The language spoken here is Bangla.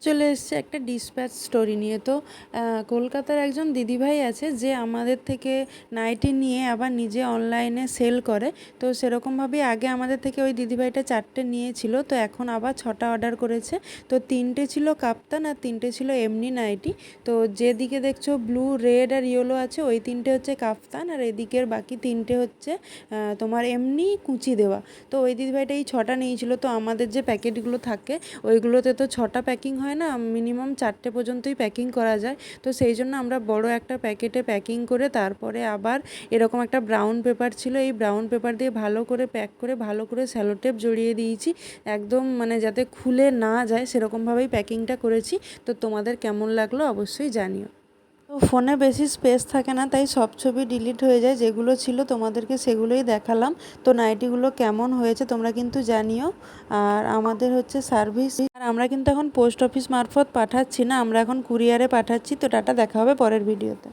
চলে এসছে একটা ডিসপ্যাচ স্টোরি নিয়ে। তো কলকাতার একজন দিদিভাই আছে যে আমাদের থেকে নাইটি নিয়ে আবার নিজে অনলাইনে সেল করে। তো সেরকমভাবেই আগে আমাদের থেকে ওই দিদিভাইটা 4টে নিয়েছিল, তো এখন আবার 6টা অর্ডার করেছে। তো 3টে ছিল কাপ্তান আর 3টে ছিল এমনি নাইটি। তো যেদিকে দেখছো ব্লু, রেড আর ইয়েলো আছে ওই 3টে হচ্ছে কাপ্তান, আর এদিকের বাকি 3টে হচ্ছে তোমার এমনি কুচি দেওয়া। তো ওই দিদিভাইটা এই 6টা নিয়েছিল। তো আমাদের যে প্যাকেটগুলো থাকে ওইগুলোতে তো 6টা প্যাকিং হয় না, মিনিমাম 4টে পর্যন্তই প্যাকিং করা যায়। তো সেই জন্য আমরা বড় একটা প্যাকেটে প্যাকিং করে তারপরে আবার এরকম একটা ব্রাউন পেপার ছিল, এই ব্রাউন পেপার দিয়ে ভালো করে প্যাক করে ভালো করে স্যালো টেপ জড়িয়ে দিয়েছি, একদম মানে যাতে খুলে না যায় সেরকমভাবেই প্যাকিংটা করেছি। তো তোমাদের কেমন লাগলো অবশ্যই জানিও। তো ফোনে বেশি স্পেস থাকে না, তাই সব ছবি ডিলিট হয়ে যায়, যেগুলো ছিল তোমাদেরকে সেগুলোই দেখালাম। তো নাইটিগুলো কেমন হয়েছে তোমরা কিন্তু জানিও। আর আমাদের হচ্ছে সার্ভিস, আর আমরা কিন্তু এখন পোস্ট অফিস মারফত পাঠাচ্ছি না, আমরা এখন কুরিয়ারে পাঠাচ্ছি। তো টাটা, দেখা হবে পরের ভিডিওতে।